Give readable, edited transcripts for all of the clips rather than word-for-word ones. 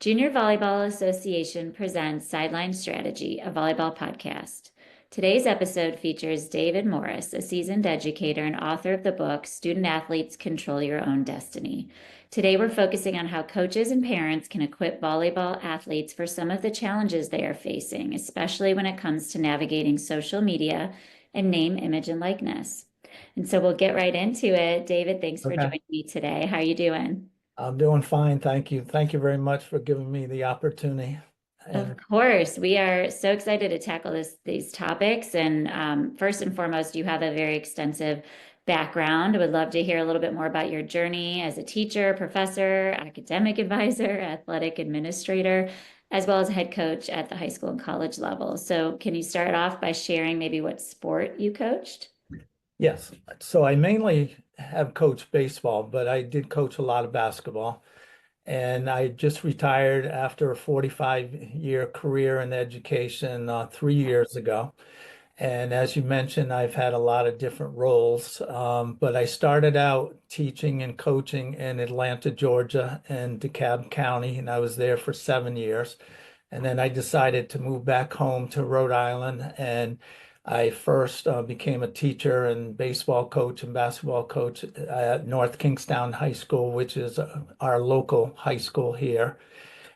Junior Volleyball Association presents Sideline Strategy, a volleyball podcast. Today's episode features David Morris, a seasoned educator and author of the book Student Athletes Control Your Own Destiny. Today, we're focusing on how coaches and parents can equip volleyball athletes for some of the challenges they are facing, especially when it comes to navigating social media and name, image, and likeness. And so we'll get right into it. David, thanks for Okay. joining me today. How are you doing? I'm doing fine. Thank you. Thank you very much for giving me the opportunity. Of And course, we are so excited to tackle these topics. And first and foremost, you have a very extensive background. I would love to hear a little bit more about your journey as a teacher, professor, academic advisor, athletic administrator, as well as head coach at the high school and college level. So, can you start off by sharing maybe what sport you coached? yes, so I mainly have coached baseball, but I did coach a lot of basketball. And I just retired after a 45-year career in education 3 years ago. And as you mentioned, I've had a lot of different roles, but I started out teaching and coaching in Atlanta, Georgia, and DeKalb County, and I was there for 7 years. And then I decided to move back home to Rhode Island, and I first became a teacher and baseball coach and basketball coach at North Kingstown High School, which is our local high school here.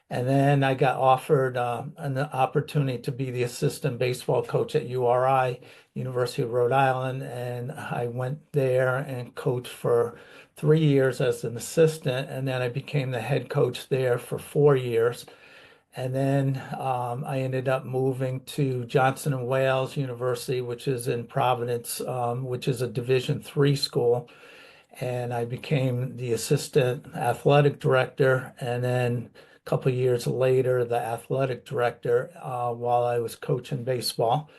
And then I got offered an opportunity to be the assistant baseball coach at URI, University of Rhode Island. And I went there and coached for 3 years as an assistant. And then I became the head coach there for 4 years. And then I ended up moving to Johnson and Wales University, which is in Providence, which is a Division III school. And I became the assistant athletic director. And then a couple of years later, the athletic director while I was coaching baseball.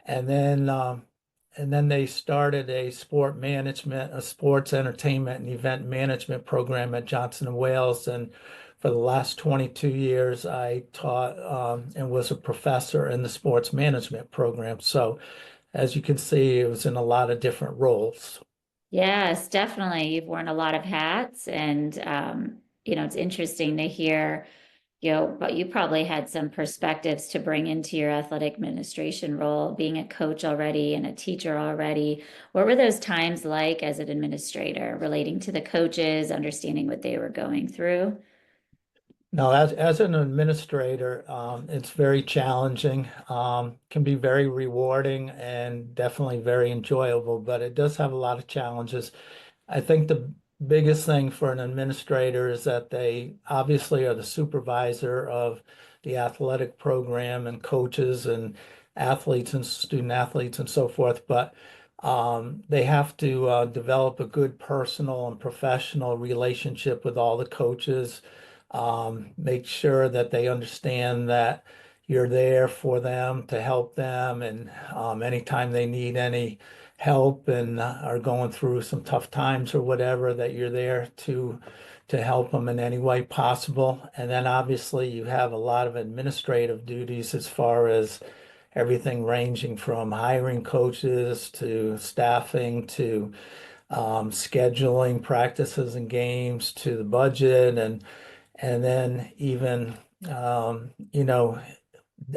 And then they started a sports entertainment and event management program at Johnson and Wales. And for the last 22 years, I taught and was a professor in the sports management program. So as you can see, it was in a lot of different roles. Yes, definitely. You've worn a lot of hats, and it's interesting to hear, but you probably had some perspectives to bring into your athletic administration role, being a coach already and a teacher already. What were those times like as an administrator, relating to the coaches, understanding what they were going through? Now, as an administrator, it's very challenging, can be very rewarding and definitely very enjoyable, but it does have a lot of challenges. I think the biggest thing for an administrator is that they obviously are the supervisor of the athletic program and coaches and athletes and student athletes and so forth, but they have to develop a good personal and professional relationship with all the coaches, make sure that they understand that you're there for them to help them, and anytime they need any help and are going through some tough times or whatever, that you're there to help them in any way possible. And then obviously you have a lot of administrative duties as far as everything ranging from hiring coaches to staffing to scheduling practices and games to the budget and then even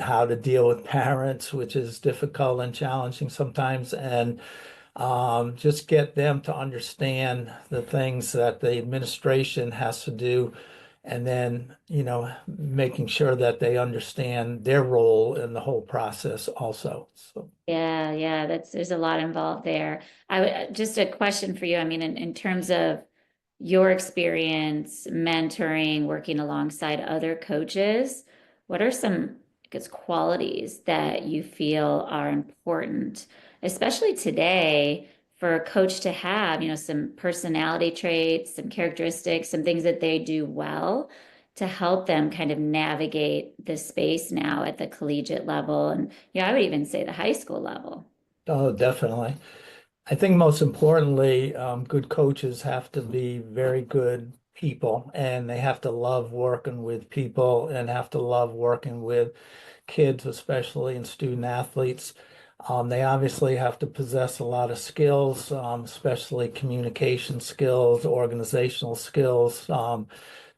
how to deal with parents, which is difficult and challenging sometimes, and just get them to understand the things that the administration has to do, and then, making sure that they understand their role in the whole process also. So, Yeah, there's a lot involved there. Just a question for you. I mean, in terms of your experience mentoring, working alongside other coaches, what are some, I guess, qualities that you feel are important, especially today, for a coach to have, some personality traits, some characteristics, some things that they do well to help them kind of navigate the space now at the collegiate level and, I would even say the high school level. oh, definitely. I think most importantly, good coaches have to be very good people, and they have to love working with people and have to love working with kids, especially and student athletes. They obviously have to possess a lot of skills, especially communication skills, organizational skills,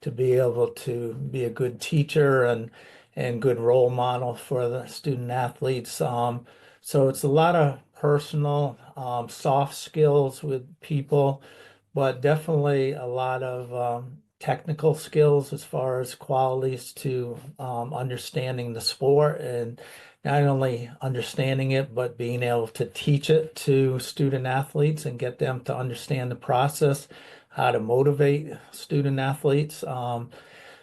to be able to be a good teacher and good role model for the student athletes. So it's a lot of personal, soft skills with people, but definitely a lot of technical skills as far as qualities to understanding the sport and not only understanding it, but being able to teach it to student athletes and get them to understand the process, how to motivate student athletes.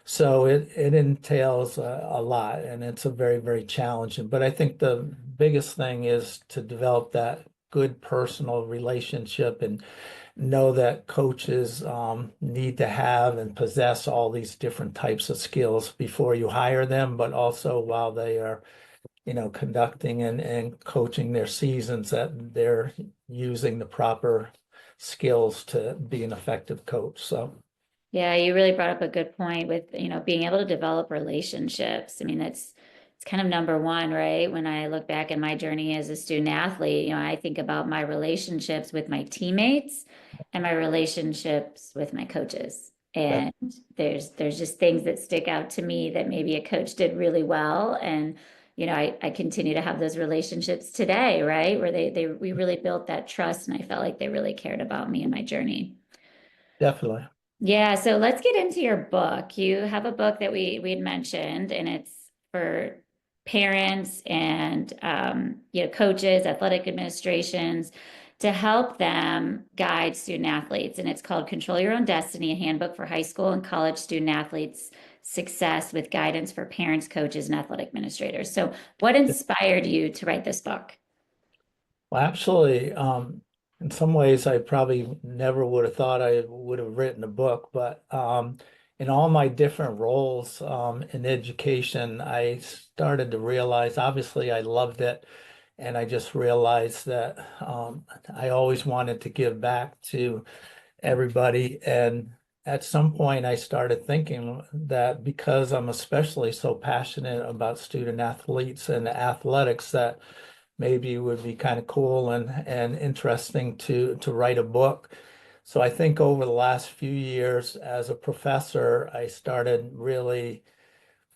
So it entails a lot, and it's a very, very challenging. But I think the biggest thing is to develop that good personal relationship and know that coaches need to have and possess all these different types of skills before you hire them, but also while they are, conducting and coaching their seasons, that they're using the proper skills to be an effective coach. So Yeah, you really brought up a good point with, being able to develop relationships. I mean, it's kind of number one, right? When I look back at my journey as a student athlete, I think about my relationships with my teammates and my relationships with my coaches. that And there's just things that stick out to me that maybe a coach did really well. And, I continue to have those relationships today, right? Where we really built that trust and I felt like they really cared about me and my journey. definitely. Yeah, so let's get into your book. You have a book that we had mentioned, and it's for parents and coaches, athletic administrations to help them guide student athletes. And it's called Control Your Own Destiny, a handbook for high school and college student athletes success with guidance for parents, coaches, and athletic administrators. So what inspired you to write this book? Well, actually, in some ways, I probably never would have thought I would have written a book, but in all my different roles in education, I started to realize, obviously, I loved it, and I just realized that I always wanted to give back to everybody. And at some point, I started thinking that because I'm especially so passionate about student athletes and athletics, that maybe it would be kind of cool and interesting to write a book. So I think over the last few years as a professor, I started really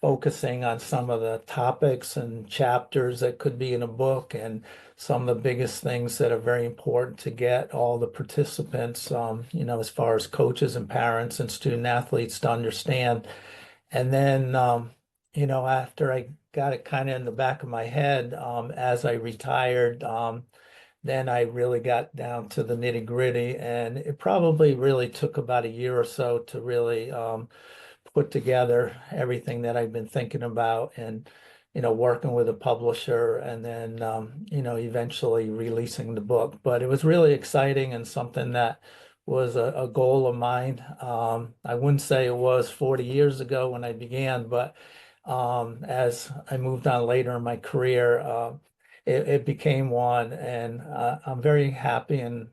focusing on some of the topics and chapters that could be in a book and some of the biggest things that are very important to get all the participants, as far as coaches and parents and student athletes to understand. And then, after I got it kind of in the back of my head, as I retired, then I really got down to the nitty gritty. And it probably really took about a year or so to really put together everything that I've been thinking about and, working with a publisher and then, eventually releasing the book. But it was really exciting and something that was a goal of mine. I wouldn't say it was 40 years ago when I began, but as I moved on later in my career, it became one. And I'm very happy and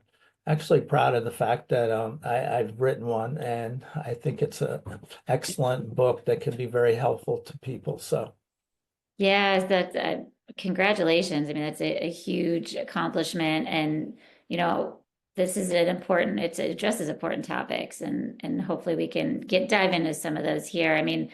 actually proud of the fact that I've written one, and I think it's an excellent book that can be very helpful to people. So, Yes, that's congratulations. I mean, that's a huge accomplishment, and this is an important. It addresses important topics, and hopefully we can dive into some of those here. I mean,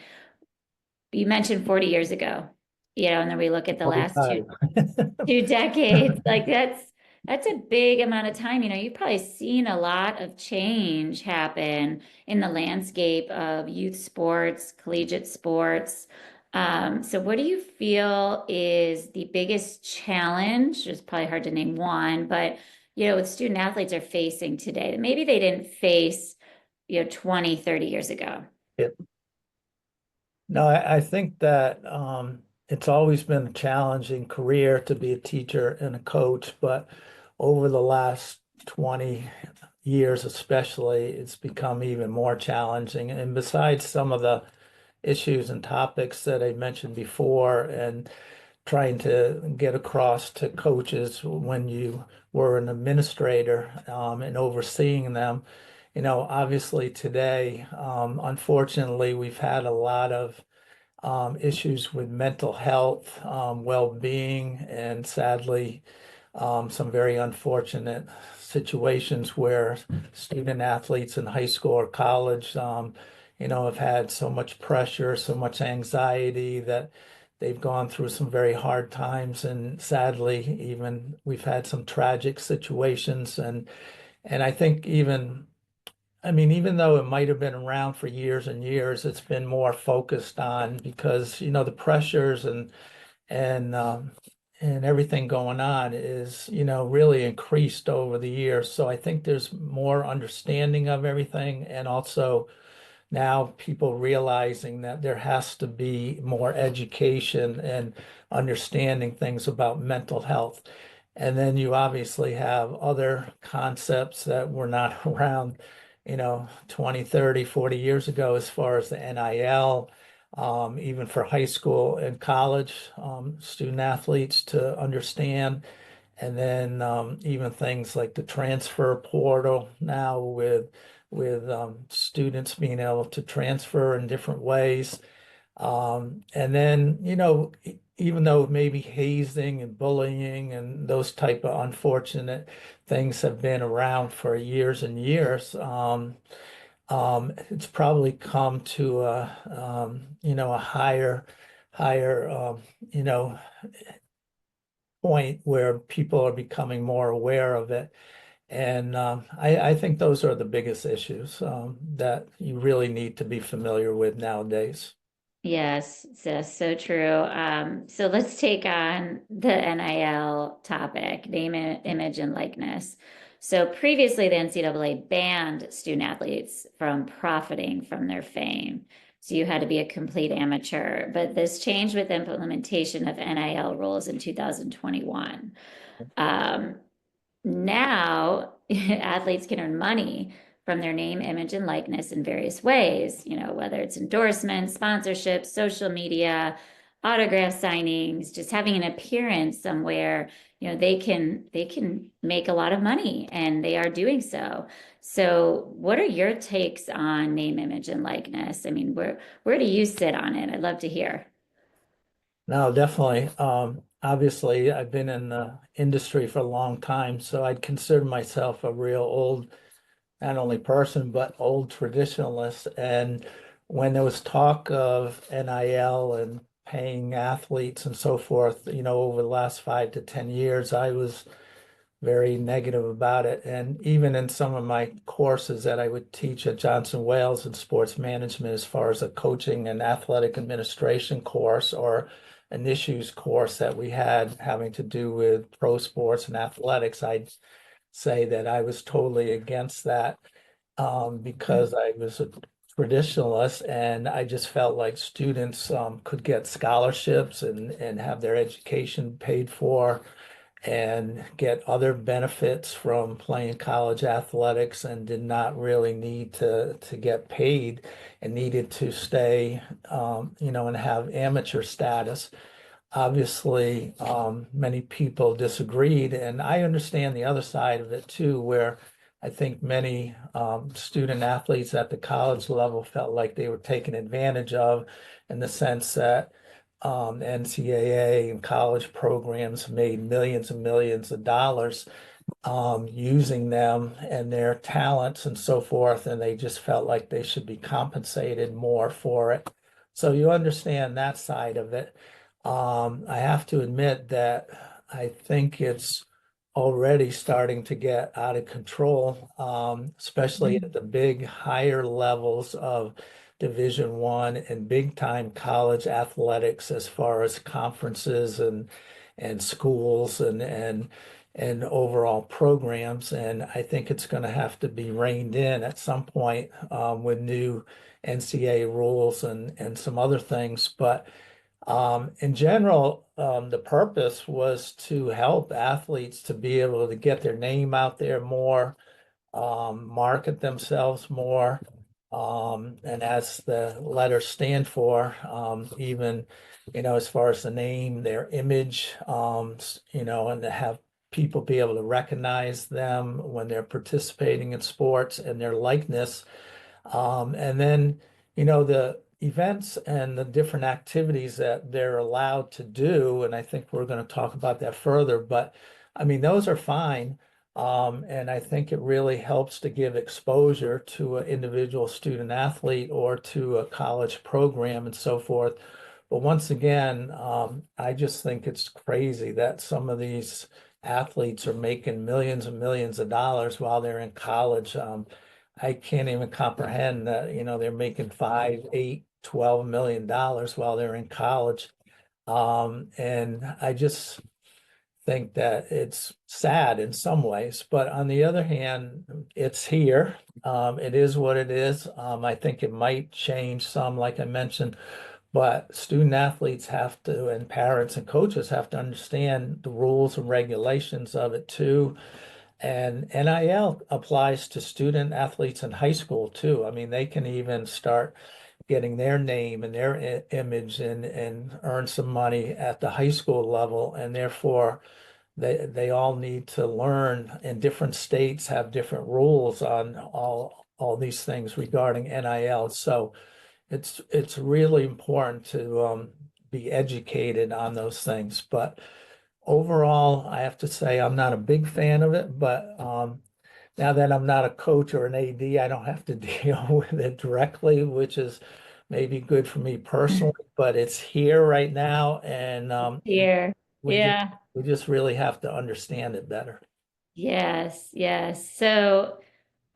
you mentioned 40 years ago, and then we look at the last 45. 2 decades. Like that's a big amount of time. You've probably seen a lot of change happen in the landscape of youth sports, collegiate sports. So what do you feel is the biggest challenge? It's probably hard to name one, but what student athletes are facing today that maybe they didn't face, 20, 30 years ago. Yeah. No, I think that it's always been a challenging career to be a teacher and a coach, but over the last 20 years especially, it's become even more challenging. And besides some of the issues and topics that I mentioned before, and trying to get across to coaches when you were an administrator and overseeing them. Obviously today, unfortunately, we've had a lot of issues with mental health, well-being, and sadly, some very unfortunate situations where student athletes in high school or college, have had so much pressure, so much anxiety that they've gone through some very hard times. And sadly, even we've had some tragic situations. And I think even though it might have been around for years and years, it's been more focused on because, the pressures and and everything going on is, really increased over the years. So I think there's more understanding of everything, and also now people realizing that there has to be more education and understanding things about mental health. And then you obviously have other concepts that were not around, 20, 30, 40 years ago, as far as the NIL, even for high school and college student athletes to understand. And then even things like the transfer portal now with students being able to transfer in different ways. And then, even though maybe hazing and bullying and those type of unfortunate things have been around for years and years, it's probably come to a higher, you know, point where people are becoming more aware of it. And I think those are the biggest issues that you really need to be familiar with nowadays. Yes, so true. So let's take on the NIL topic, name, image, and likeness. So previously, the NCAA banned student athletes from profiting from their fame. So you had to be a complete amateur. But this changed with implementation of NIL rules in 2021. Um, Now athletes can earn money from their name, image, and likeness in various ways, whether it's endorsements, sponsorships, social media, autograph signings, just having an appearance somewhere, they can make a lot of money and they are doing so. So what are your takes on name, image, and likeness? I mean, where do you sit on it? I'd love to hear. No, definitely. Obviously, I've been in the industry for a long time, so I'd consider myself a real old, not only person, but old traditionalist. And when there was talk of NIL and paying athletes and so forth, over the last 5 to 10 years, I was very negative about it. And even in some of my courses that I would teach at Johnson Wales in sports management, as far as a coaching and athletic administration course or an issues course that we had having to do with pro sports and athletics, I'd say that I was totally against that because I was a traditionalist and I just felt like students could get scholarships and have their education paid for and get other benefits from playing college athletics and did not really need to get paid and needed to stay, and have amateur status. Obviously, many people disagreed, and I understand the other side of it too, where I think many student athletes at the college level felt like they were taken advantage of in the sense that NCAA and college programs made millions and millions of dollars using them and their talents and so forth, and they just felt like they should be compensated more for it. So you understand that side of it. I have to admit that I think it's already starting to get out of control, especially at the big higher levels of Division I and big time college athletics as far as conferences and schools and overall programs. And I think it's going to have to be reined in at some point with new NCAA rules and some other things. But in general, the purpose was to help athletes to be able to get their name out there more, market themselves more. And as the letters stand for, even, as far as the name, their image, and to have people be able to recognize them when they're participating in sports and their likeness. And then, the events and the different activities that they're allowed to do, and I think we're going to talk about that further, but I mean, those are fine. And I think it really helps to give exposure to an individual student athlete or to a college program and so forth. But once again, I just think it's crazy that some of these athletes are making millions and millions of dollars while they're in college. I can't even comprehend that, they're making 5, 8, $12 million while they're in college. And I just think that it's sad in some ways, but on the other hand, it's here. It is what it is. I think it might change some, like I mentioned, but student athletes have to, and parents and coaches have to understand the rules and regulations of it too. And NIL applies to student athletes in high school too. I mean, they can even start getting their name and their image and earn some money at the high school level, and therefore they all need to learn, and different states have different rules on all these things regarding NIL. So it's really important to be educated on those things. But overall, I have to say I'm not a big fan of it. But now that I'm not a coach or an AD, I don't have to deal with it directly, which is maybe good for me personally. But it's here right now, and Here. we just Yeah. we just really have to understand it better. Yes, yes. So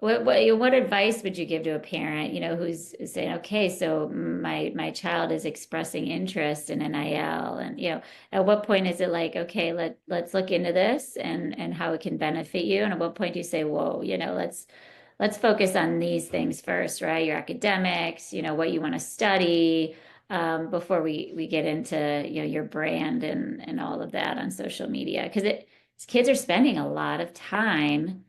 what advice would you give to a parent, who's saying, okay, so my child is expressing interest in NIL, and at what point is it like, okay, let's look into this and how it can benefit you, and at what point do you say, whoa, let's focus on these things first, right? Your academics, what you want to study, before we get into your brand and all of that on social media, because kids are spending a lot of time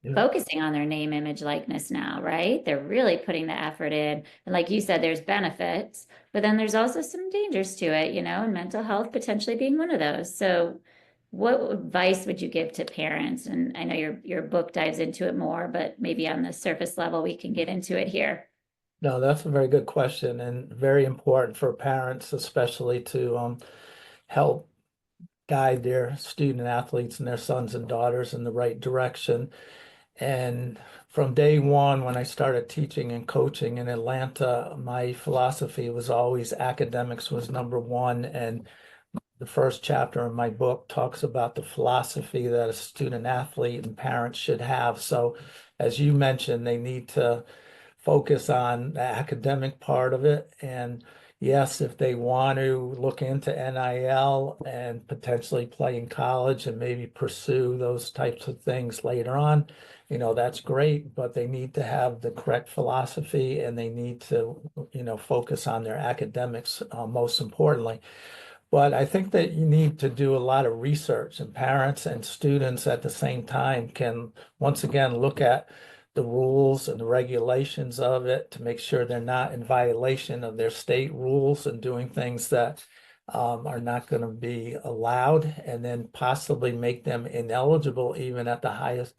Yeah. focusing on their name, image, likeness now, right? They're really putting the effort in. And like you said, there's benefits, but then there's also some dangers to it, and mental health potentially being one of those. So what advice would you give to parents? And I know your book dives into it more, but maybe on the surface level, we can get into it here. No, that's a very good question and very important for parents, especially to help guide their student athletes and their sons and daughters in the right direction. And from day one, when I started teaching and coaching in Atlanta, my philosophy was always academics was number one. And the first chapter in my book talks about the philosophy that a student athlete and parents should have. So, as you mentioned, they need to focus on the academic part of it. And yes, if they want to look into NIL and potentially play in college and maybe pursue those types of things later on, that's great, but they need to have the correct philosophy and they need to, focus on their academics, most importantly. But I think that you need to do a lot of research, and parents and students at the same time can once again look at the rules and the regulations of it to make sure they're not in violation of their state rules and doing things that are not going to be allowed, and then possibly make them ineligible even at the highest,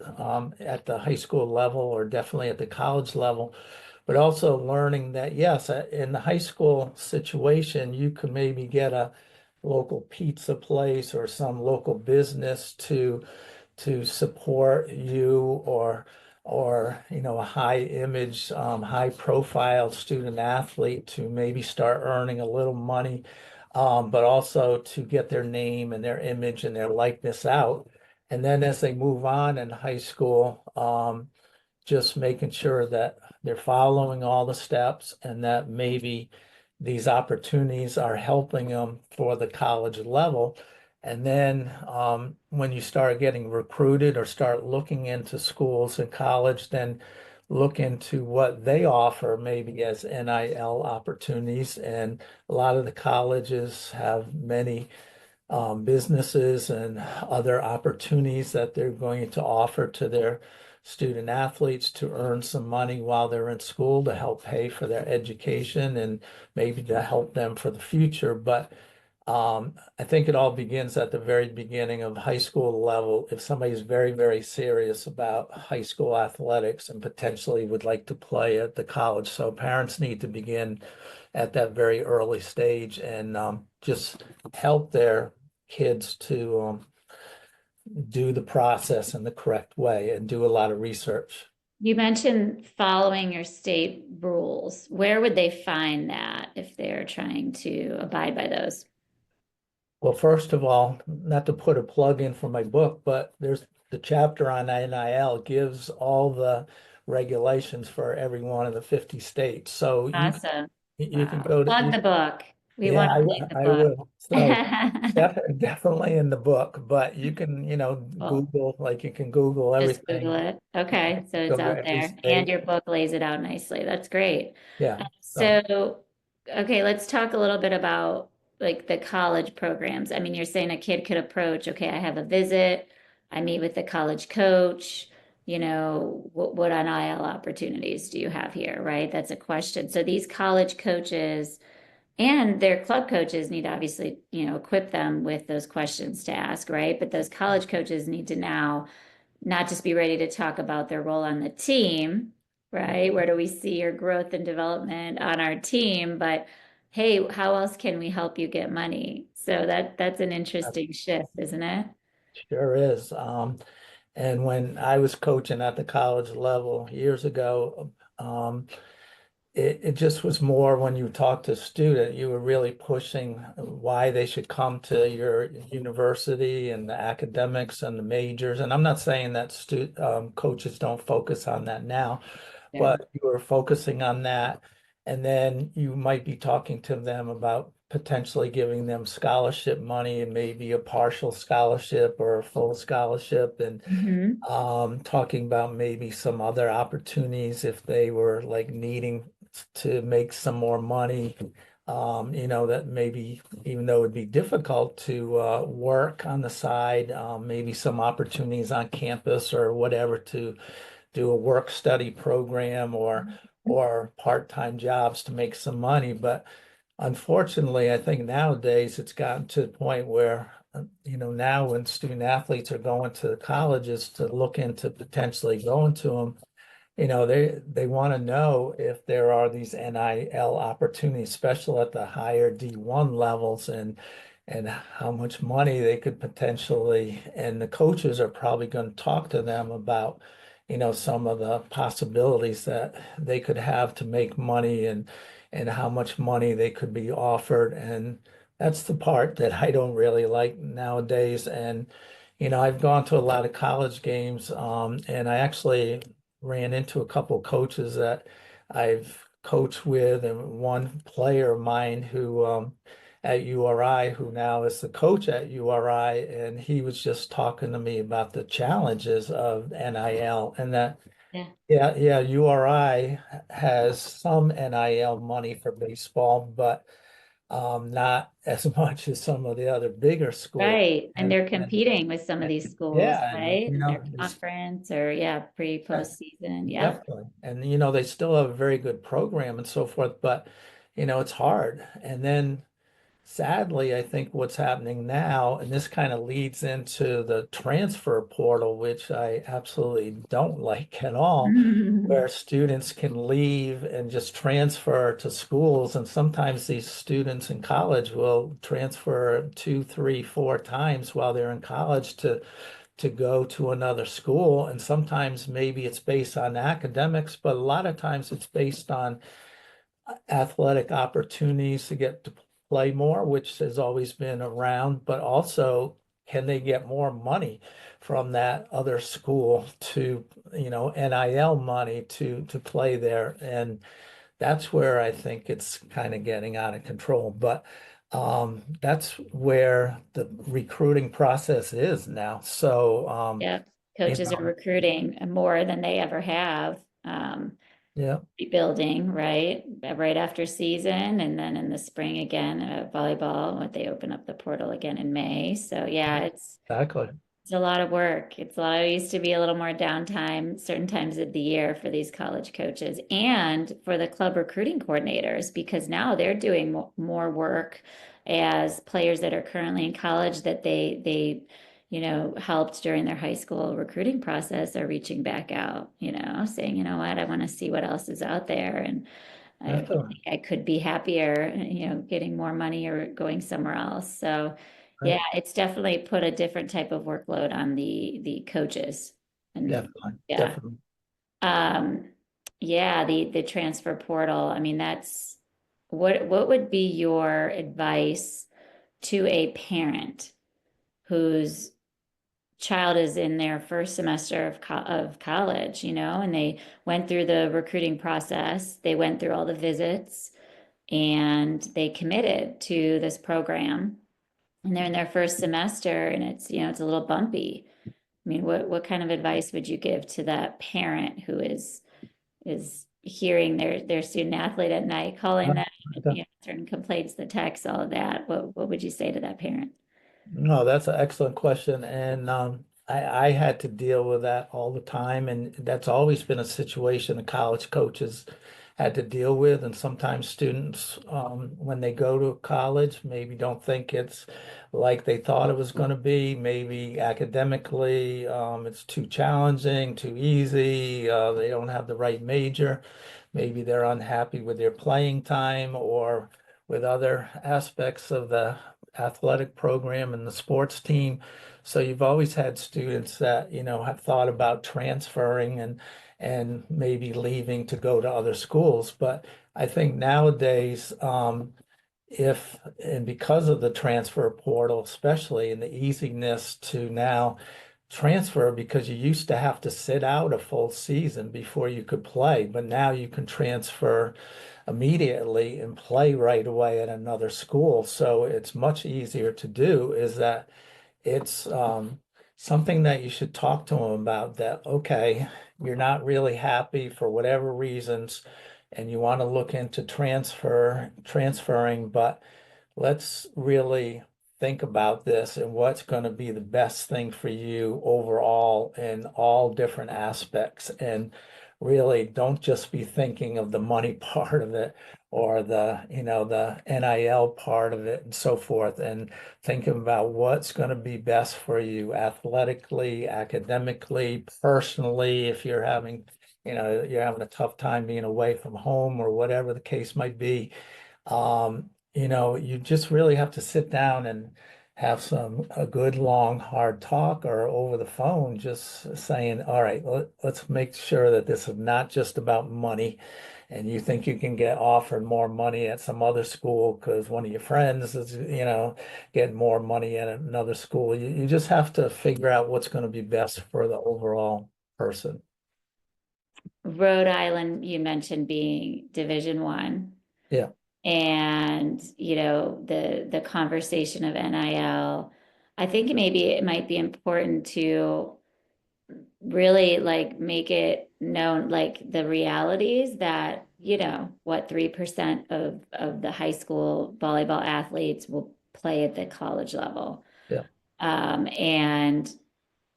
at the high school level or definitely at the college level. But also learning that, yes, in the high school situation, you could maybe get a local pizza place or some local business to support you, or a high image, high profile student athlete to maybe start earning a little money, but also to get their name and their image and their likeness out. And then as they move on in high school, just making sure that they're following all the steps and that maybe these opportunities are helping them for the college level. And then when you start getting recruited or start looking into schools and college, then look into what they offer maybe as NIL opportunities. And a lot of the colleges have many businesses and other opportunities that they're going to offer to their student athletes to earn some money while they're in school to help pay for their education and maybe to help them for the future. But I think it all begins at the very beginning of high school level. If somebody's very, very serious about high school athletics and potentially would like to play at the college. So parents need to begin at that very early stage and just help their kids to do the process in the correct way and do a lot of research. You mentioned following your state rules. Where would they find that if they're trying to abide by those? Well, first of all, not to put a plug in for my book, but there's the chapter on NIL gives all the regulations for every one of the 50 states. So Awesome. you can Wow. go to Plug the book. We yeah, want to read the I book. will. So definitely in the book, but you can, Cool. Google, like you can Google Just everything. Google it. Okay, so it's Go to out every there. And state. your book lays it out nicely. That's great. Yeah. So So, okay, let's talk a little bit about like the college programs. I mean, you're saying a kid could approach, okay, I have a visit, I meet with the college coach, what NIL opportunities do you have here, right? That's a question. So these college coaches and their club coaches need to obviously, equip them with those questions to ask, right? But those college coaches need to now not just be ready to talk about their role on the team, right? Where do we see your growth and development on our team? But hey, how else can we help you get money? So that's an that interesting shift, isn't it? sure is. And when I was coaching at the college level years ago, it just was more when you talk to a student, you were really pushing why they should come to your university and the academics and the majors. And I'm not saying that coaches don't focus on that now, Sure. but you were focusing on that. And then you might be talking to them about potentially giving them scholarship money and maybe a partial scholarship or a full scholarship. And Hmm. talking about maybe some other opportunities if they were like needing to make some more money. That maybe even though it'd be difficult to work on the side, maybe some opportunities on campus or whatever to do a work study program or part-time jobs to make some money. But unfortunately, I think nowadays it's gotten to the point where, now when student athletes are going to colleges to look into potentially going to them, they want to know if there are these NIL opportunities, especially at the higher D1 levels, and how much money they could potentially, and the coaches are probably going to talk to them about, some of the possibilities that they could have to make money and how much money they could be offered. And that's the part that I don't really like nowadays. And I've gone to a lot of college games, and I actually ran into a couple coaches that I've coached with, and one player of mine who at URI, who now is the coach at URI, and he was just talking to me about the challenges of NIL and that, Yeah. yeah, URI has some NIL money for baseball, but not as much as some of the other bigger schools. Right. And they're And competing with some of these schools, yeah, and right? In their conference or yeah, pre-postseason. Yep. definitely. And they still have a very good program and so forth, but it's hard. And then sadly, I think what's happening now, and this kind of leads into the transfer portal, which I absolutely don't like at all, where students can leave and just transfer to schools. And sometimes these students in college will transfer two, three, four times while they're in college to go to another school. And sometimes maybe it's based on academics, but a lot of times it's based on athletic opportunities to get to play more, which has always been around, but also can they get more money from that other school to, NIL money to play there? And that's where I think it's kind of getting out of control. But that's where the recruiting process is now. So, Yep. you Coaches are know, recruiting more than they ever have. yeah, Rebuilding, right? Right after season, and then in the spring again, volleyball, what they open up the portal again in May. So yeah, exactly. it's a lot of work. It's a lot. It used to be a little more downtime certain times of the year for these college coaches and for the club recruiting coordinators because now they're doing more work as players that are currently in college that they helped during their high school recruiting process are reaching back out, saying, you know what, I want to see what else is out there and I think Definitely. I could be happier, getting more money or going somewhere else. So right? it's definitely put a different type of workload on the coaches. And Definitely, yeah. definitely. Um, yeah, the transfer portal. I mean, that's what would be your advice to a parent whose child is in their first semester of college, and they went through the recruiting process, they went through all the visits, and they committed to this program, and they're in their first semester, and it's a little bumpy. I mean, what kind of advice would you give to that parent who is hearing their student athlete at night calling them, certain complaints, the texts, all of that? What would you say to that parent? No, that's an excellent question. And I had to deal with that all the time. And that's always been a situation the college coaches had to deal with. And sometimes students, when they go to college, maybe don't think it's like they thought it was going to be. Maybe academically, it's too challenging, too easy. They don't have the right major. Maybe they're unhappy with their playing time or with other aspects of the athletic program and the sports team. So you've always had students that, have thought about transferring and maybe leaving to go to other schools. But I think nowadays, if and because of the transfer portal, especially and the easiness to now transfer, because you used to have to sit out a full season before you could play, but now you can transfer immediately and play right away at another school. So it's much easier to do. Is that it's something that you should talk to them about, that, okay, you're not really happy for whatever reasons, and you want to look into transferring, but let's really think about this and what's going to be the best thing for you overall in all different aspects. And really don't just be thinking of the money part of it or the NIL part of it and so forth, and thinking about what's going to be best for you athletically, academically, personally, if you're having a tough time being away from home or whatever the case might be. You just really have to sit down and have a good long hard talk or over the phone, just saying, all right, let's make sure that this is not just about money, and you think you can get offered more money at some other school because one of your friends is, getting more money at another school. You just have to figure out what's going to be best for the overall person. Rhode Island, you mentioned being Division 1, Yeah, and the conversation of NIL. I think maybe it might be important to really like make it known, like the realities that, what 3% of the high school volleyball athletes will play at the college level. yeah. And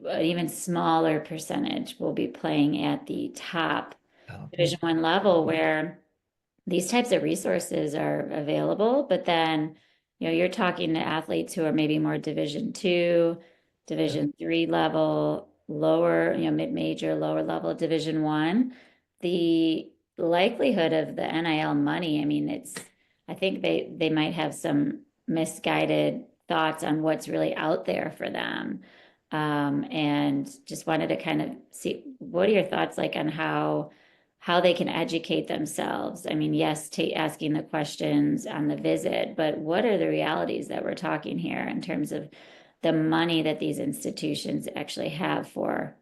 an even smaller percentage will be playing at the top Okay. Division 1 level, where these types of resources are available, but then, you're talking to athletes who are maybe more Division 2, Yeah. Division 3 level, lower, mid-major, lower level Division 1. The likelihood of the NIL money, I mean, I think they might have some misguided thoughts on what's really out there for them. And just wanted to kind of see, what are your thoughts like on how they can educate themselves? I mean, yes, asking the questions on the visit, but what are the realities that we're talking here in terms of the money that these institutions actually have for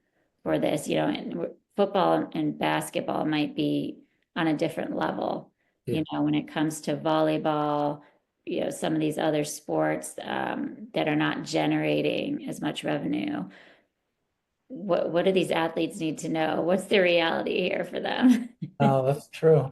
this? And football and basketball might be on a different level. Yeah. When it comes to volleyball, some of these other sports that are not generating as much revenue. What do these athletes need to know? What's the reality here for them? Oh, that's true.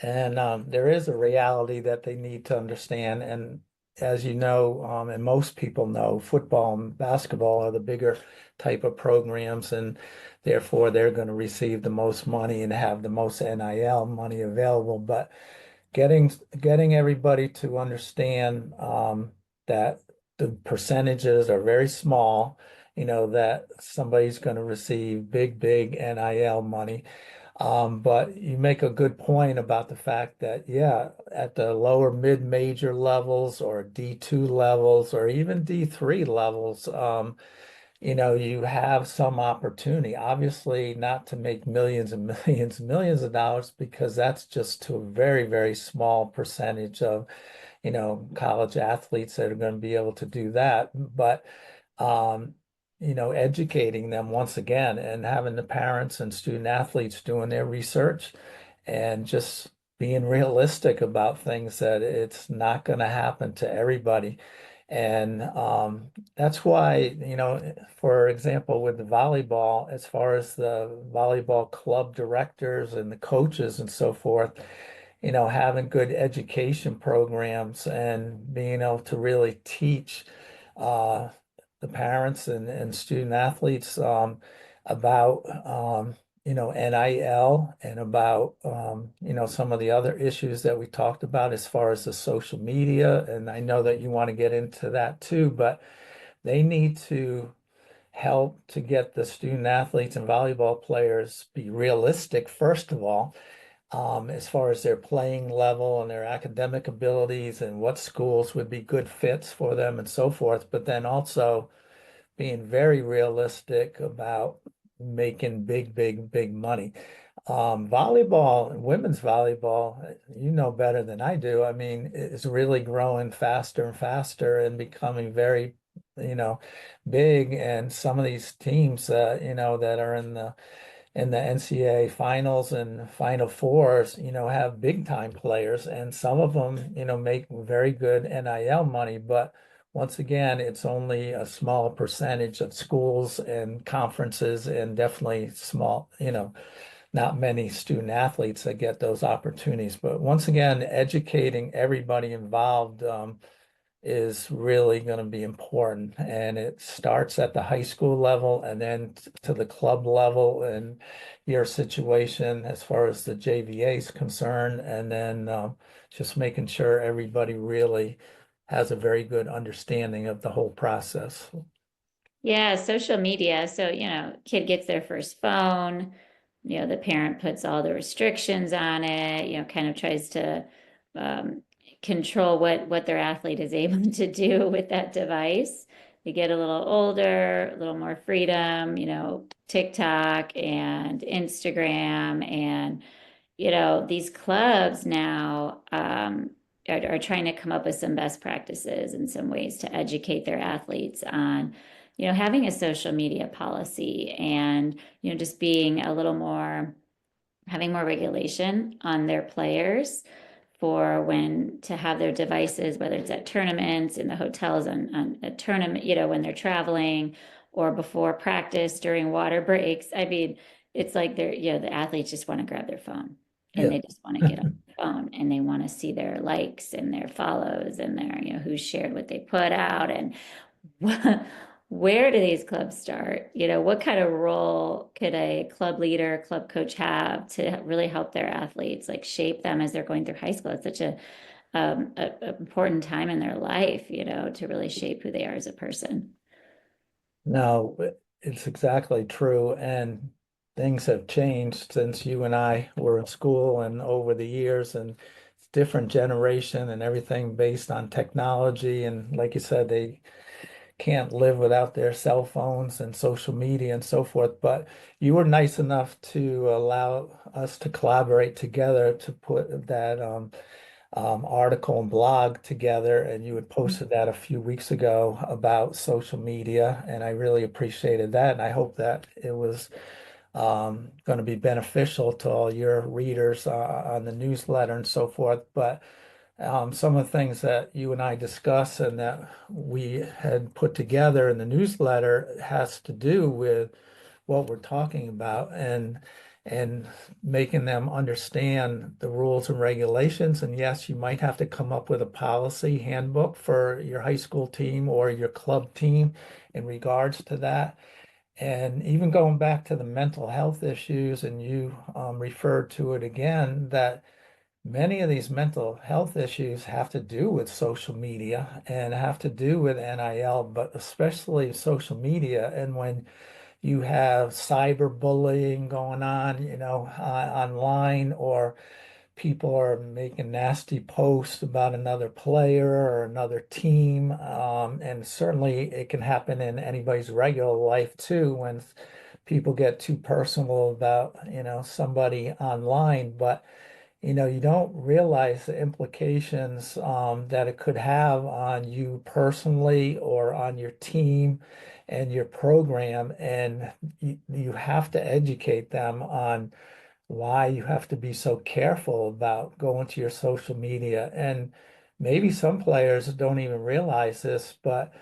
And there is a reality that they need to understand. And as you know, and most people know, football and basketball are the bigger type of programs, and therefore they're going to receive the most money and have the most NIL money available. But getting everybody to understand that the percentages are very small, that somebody's going to receive big, big NIL money. But you make a good point about the fact that, yeah, at the lower mid-major levels or D2 levels or even D3 levels, you have some opportunity. Obviously, not to make millions and millions and millions of dollars because that's just to a very, very small percentage of, college athletes that are going to be able to do that. But um, educating them once again and having the parents and student athletes doing their research and just being realistic about things that it's not going to happen to everybody. And that's why, for example, with the volleyball, as far as the volleyball club directors and the coaches and so forth, having good education programs and being able to really teach uh, the parents and student athletes about NIL and about some of the other issues that we talked about as far as the social media. And I know that you want to get into that too, but they need to help to get the student athletes and volleyball players be realistic, first of all, as far as their playing level and their academic abilities and what schools would be good fits for them and so forth, but then also being very realistic about making big, big, big money. Volleyball, women's volleyball, you know better than I do. I mean, it's really growing faster and faster and becoming very, you know, big. And some of these teams, that are in the NCAA finals and Final Fours, have big time players, and some of them, make very good NIL money. But once again, it's only a small percentage of schools and conferences, and definitely small, not many student athletes that get those opportunities. But once again, educating everybody involved, is really going to be important. And it starts at the high school level and then to the club level and your situation as far as the JVA is concerned. And then just making sure everybody really has a very good understanding of the whole process. Yeah, social media. So, kid gets their first phone, the parent puts all the restrictions on it, kind of tries to um, control what their athlete is able to do with that device. They get a little older, a little more freedom, TikTok and Instagram and these clubs now are trying to come up with some best practices and some ways to educate their athletes on, having a social media policy and, just being a little more, having more regulation on their players for when to have their devices, whether it's at tournaments, in the hotels, on a tournament, when they're traveling or before practice during water breaks. I mean, it's like the athletes just want to grab their phone and Yeah. they just want to get on the phone and they want to see their likes and their follows and their, who shared what they put out and where do these clubs start? What kind of role could a club leader, club coach have to really help their athletes, like shape them as they're going through high school? It's such a important time in their life, to really shape who they are as a person. No, it's exactly true. And things have changed since you and I were in school and over the years, and it's different generation and everything based on technology. And like you said, they can't live without their cell phones and social media and so forth. But you were nice enough to allow us to collaborate together to put that article and blog together, and you had posted that a few weeks ago about social media, and I really appreciated that, and I hope that it was going to be beneficial to all your readers on the newsletter and so forth. But some of the things that you and I discuss and that we had put together in the newsletter has to do with what we're talking about and making them understand the rules and regulations. And yes, you might have to come up with a policy handbook for your high school team or your club team in regards to that. And even going back to the mental health issues, and you referred to it again, that many of these mental health issues have to do with social media and have to do with NIL, but especially social media. And when you have cyberbullying going on, online, or people are making nasty posts about another player or another team. And certainly it can happen in anybody's regular life too when people get too personal about, somebody online. But you don't realize the implications that it could have on you personally or on your team and your program. And you have to educate them on why you have to be so careful about going to your social media. And maybe some players don't even realize this, but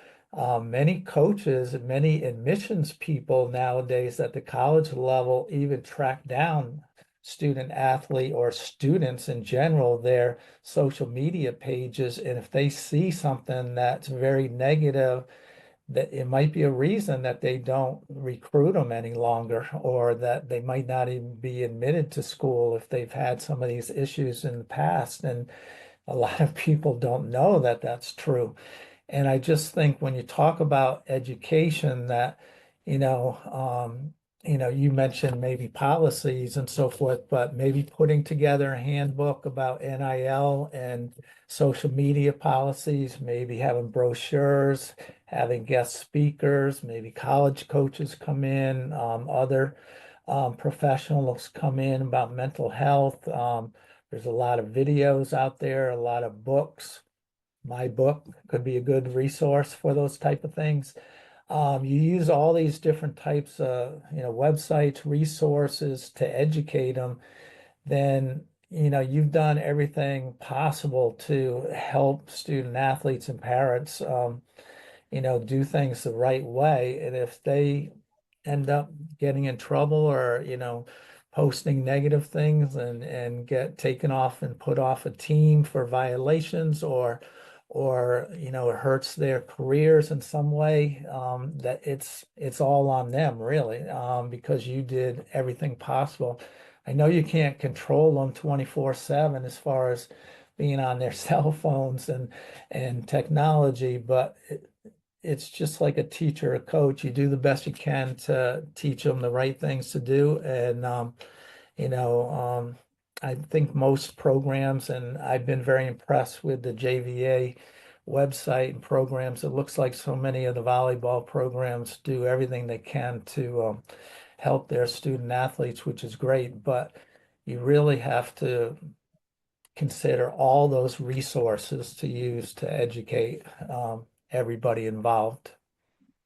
many coaches and many admissions people nowadays at the college level even track down student athlete or students in general, their social media pages. And if they see something that's very negative, that it might be a reason that they don't recruit them any longer, or that they might not even be admitted to school if they've had some of these issues in the past. And a lot of people don't know that that's true. And I just think when you talk about education that, you know, um, you mentioned maybe policies and so forth, but maybe putting together a handbook about NIL and social media policies, maybe having brochures, having guest speakers, maybe college coaches come in, other professionals come in about mental health. There's a lot of videos out there, a lot of books. My book could be a good resource for those type of things. You use all these different types of, websites, resources to educate them, then, you've done everything possible to help student athletes and parents, do things the right way. And if they end up getting in trouble or, posting negative things and get taken off and put off a team for violations, or it hurts their careers in some way, that it's all on them really, because you did everything possible. I know you can't control them 24/7 as far as being on their cell phones and technology, but it's just like a teacher, a coach. You do the best you can to teach them the right things to do. And, you know, um, I think most programs, and I've been very impressed with the JVA website and programs. It looks like so many of the volleyball programs do everything they can to help their student athletes, which is great. But you really have to consider all those resources to use to educate everybody involved.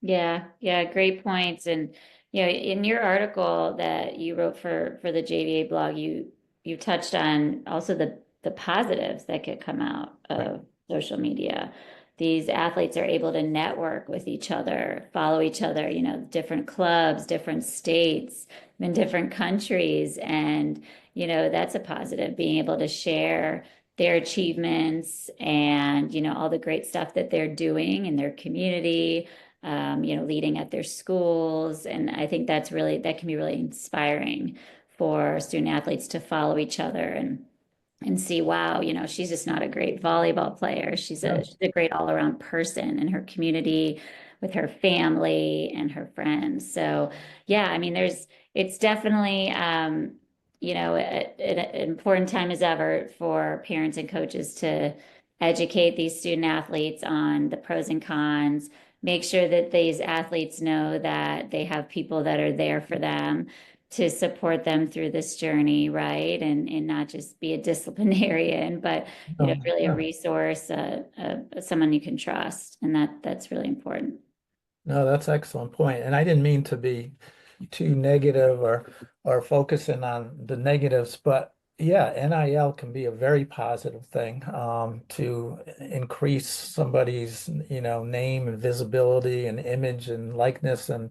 Yeah, yeah, great points. And in your article that you wrote for the JVA blog, you touched on also the positives that could come out Right. of social media. These athletes are able to network with each other, follow each other, different clubs, different states, in different countries. And, that's a positive, being able to share their achievements and, all the great stuff that they're doing in their community, leading at their schools. And I think that can be really inspiring for student athletes to follow each other and see, wow, she's just not a great volleyball player. Yeah. She's a great all around person in her community with her family and her friends. So yeah, I mean, it's definitely, an important time as ever for parents and coaches to educate these student athletes on the pros and cons, make sure that these athletes know that they have people that are there for them to support them through this journey, right? And not just be a disciplinarian, but really a Yeah. resource, someone you can trust, and that's really important. No, that's an excellent point. And I didn't mean to be too negative or focusing on the negatives, but yeah, NIL can be a very positive thing, to increase somebody's, name and visibility and image and likeness and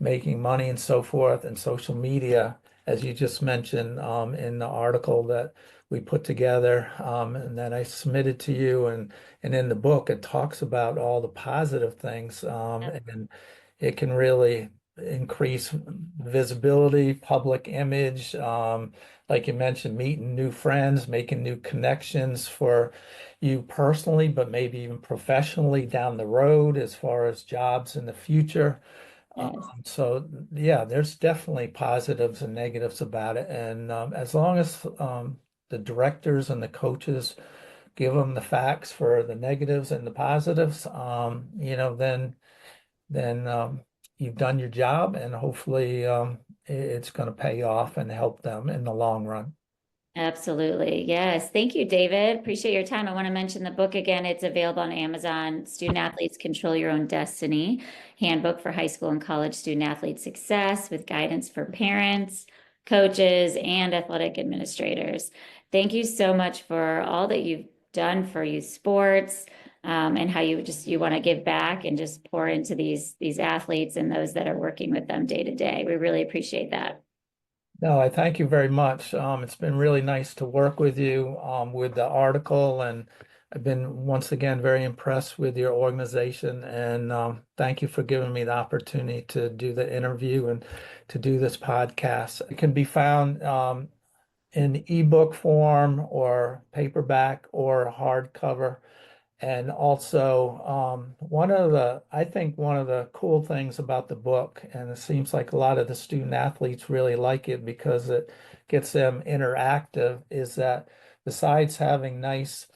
making money and so forth. And social media, as you just mentioned, in the article that we put together, and that I submitted to you, and in the book, it talks about all the positive things, and it can really increase visibility, public image, like you mentioned, meeting new friends, making new connections for you personally, but maybe even professionally down the road as far as jobs in the future. Yes. So yeah, there's definitely positives and negatives about it. And as long as the directors and the coaches give them the facts for the negatives and the positives, then you've done your job, and hopefully it's going to pay off and help them in the long run. Absolutely. Yes. Thank you, David. Appreciate your time. I want to mention the book again. It's available on Amazon. Student Athletes Control Your Own Destiny, Handbook for High School and College Student Athlete Success with guidance for parents, coaches, and athletic administrators. Thank you so much for all that you've done for youth sports, and how you want to give back and just pour into these athletes and those that are working with them day to day. We really appreciate that. No, I thank you very much. It's been really nice to work with you with the article, and I've been once again very impressed with your organization. And thank you for giving me the opportunity to do the interview and to do this podcast. It can be found in ebook form or paperback or hardcover. And also, I think one of the cool things about the book, and it seems like a lot of the student athletes really like it because it gets them interactive, is that besides having nice,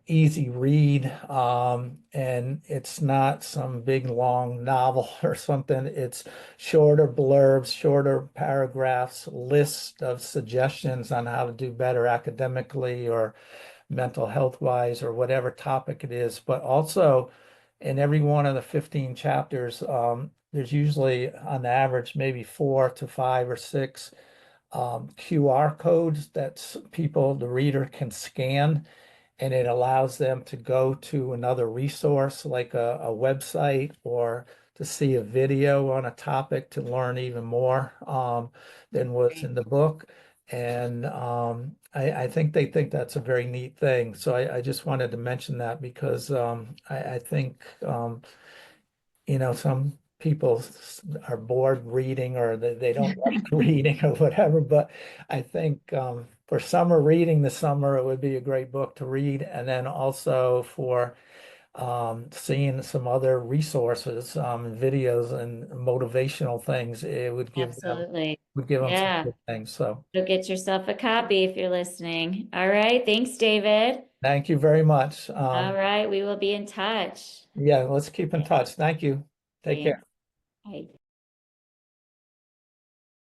easy read, and it's not some big long novel or something, it's shorter blurbs, shorter paragraphs, lists of suggestions on how to do better academically or mental health wise or whatever topic it is. But also in every one of the 15 chapters, there's usually on average maybe 4 to 5 or 6 QR codes that the reader can scan, and it allows them to go to another resource like a website or to see a video on a topic to learn even more than what's in the book. And I think they think that's a very neat thing. So I just wanted to mention that because I think some people are bored reading or they don't like reading or whatever. But I think for summer reading this summer, it would be a great book to read. And then also for seeing some other resources, videos and motivational things, it Absolutely. would give them some Yeah. good things. So Go get yourself a copy if you're listening. All right. Thanks, David. thank you very much. All right. We will be in touch. Yeah, let's keep in touch. Thank you. Take care. Thanks. Bye.